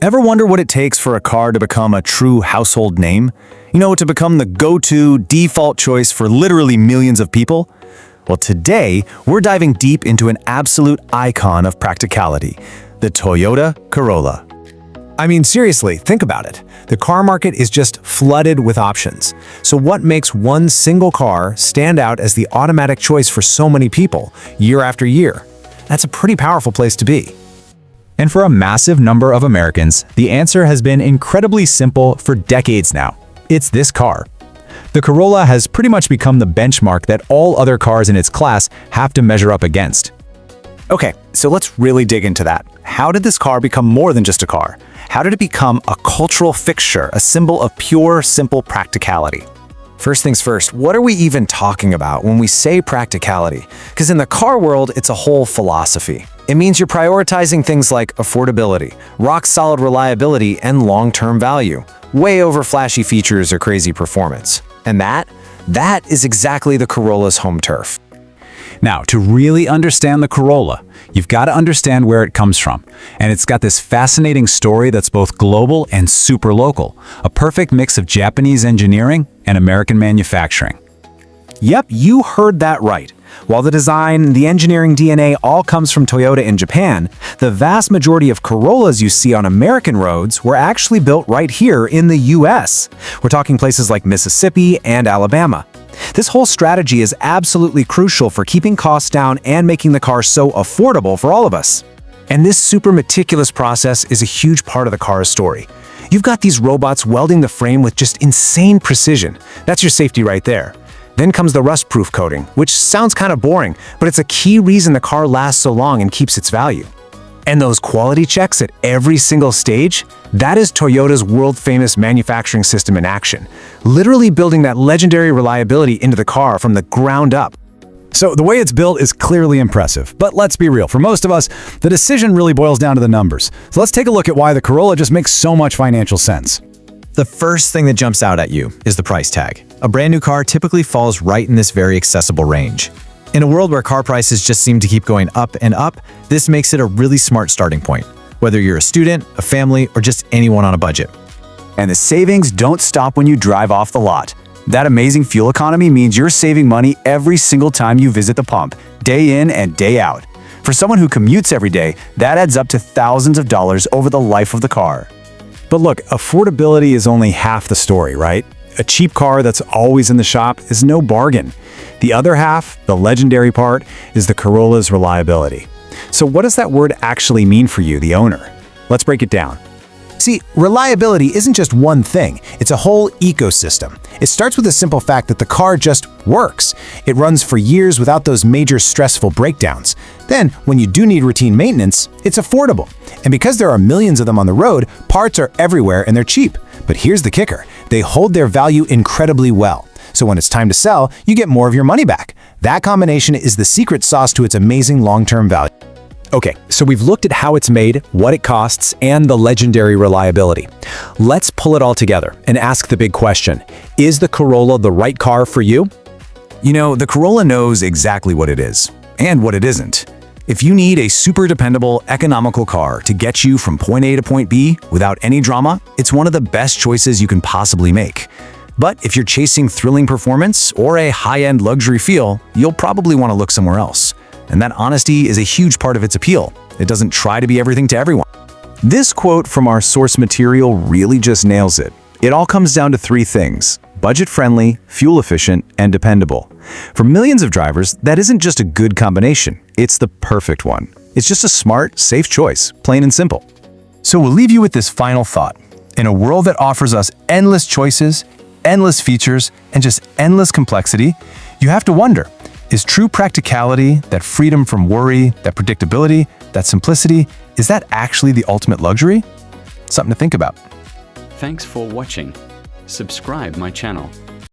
Ever wonder what it takes for a car to become a true household name? To become the go-to default choice for literally millions of people? Well, today, we're diving deep into an absolute icon of practicality, the Toyota Corolla. I mean, seriously, think about it. The car market is just flooded with options. So what makes one single car stand out as the automatic choice for so many people, year after year? That's a pretty powerful place to be. And for a massive number of Americans, the answer has been incredibly simple for decades now. It's this car. The Corolla has pretty much become the benchmark that all other cars in its class have to measure up against. Okay, so let's really dig into that. How did this car become more than just a car? How did it become a cultural fixture, a symbol of pure, simple practicality? First things first, what are we even talking about when we say practicality? Because in the car world, it's a whole philosophy. It means you're prioritizing things like affordability, rock-solid reliability, and long-term value, way over flashy features or crazy performance. And that is exactly the Corolla's home turf. Now, to really understand the Corolla, you've got to understand where it comes from. And it's got this fascinating story that's both global and super local, a perfect mix of Japanese engineering and American manufacturing. Yep, you heard that right. While the design, the engineering DNA all comes from Toyota in Japan, the vast majority of Corollas you see on American roads were actually built right here in the US. We're talking places like Mississippi and Alabama. This whole strategy is absolutely crucial for keeping costs down and making the car so affordable for all of us. And this super meticulous process is a huge part of the car's story. You've got these robots welding the frame with just insane precision. That's your safety right there. Then comes the rust-proof coating, which sounds kind of boring, but it's a key reason the car lasts so long and keeps its value. And those quality checks at every single stage, that is Toyota's world-famous manufacturing system in action, literally building that legendary reliability into the car from the ground up. So the way it's built is clearly impressive, but let's be real, for most of us, the decision really boils down to the numbers. So let's take a look at why the Corolla just makes so much financial sense. The first thing that jumps out at you is the price tag. A brand new car typically falls right in this very accessible range. In a world where car prices just seem to keep going up and up, this makes it a really smart starting point, whether you're a student, a family, or just anyone on a budget. And the savings don't stop when you drive off the lot. That amazing fuel economy means you're saving money every single time you visit the pump, day in and day out. For someone who commutes every day, that adds up to thousands of dollars over the life of the car. But look, affordability is only half the story, right? A cheap car that's always in the shop is no bargain. The other half, the legendary part, is the Corolla's reliability. So what does that word actually mean for you, the owner? Let's break it down. See, reliability isn't just one thing, it's a whole ecosystem. It starts with the simple fact that the car just works. It runs for years without those major stressful breakdowns. Then, when you do need routine maintenance, it's affordable. And because there are millions of them on the road, parts are everywhere and they're cheap. But here's the kicker, they hold their value incredibly well. So when it's time to sell, you get more of your money back. That combination is the secret sauce to its amazing long-term value. Okay, so we've looked at how it's made, what it costs, and the legendary reliability. Let's pull it all together and ask the big question. Is the Corolla the right car for you? The Corolla knows exactly what it is and what it isn't. If you need a super dependable, economical car to get you from point A to point B without any drama, it's one of the best choices you can possibly make. But if you're chasing thrilling performance or a high-end luxury feel, you'll probably want to look somewhere else. And that honesty is a huge part of its appeal. It doesn't try to be everything to everyone. This quote from our source material really just nails it. It all comes down to three things: budget-friendly, fuel-efficient, and dependable. For millions of drivers, that isn't just a good combination, it's the perfect one. It's just a smart, safe choice, plain and simple. So we'll leave you with this final thought. In a world that offers us endless choices, endless features, and just endless complexity, you have to wonder, is true practicality, that freedom from worry, that predictability, that simplicity, is that actually the ultimate luxury? Something to think about. Thanks for watching. Subscribe my channel.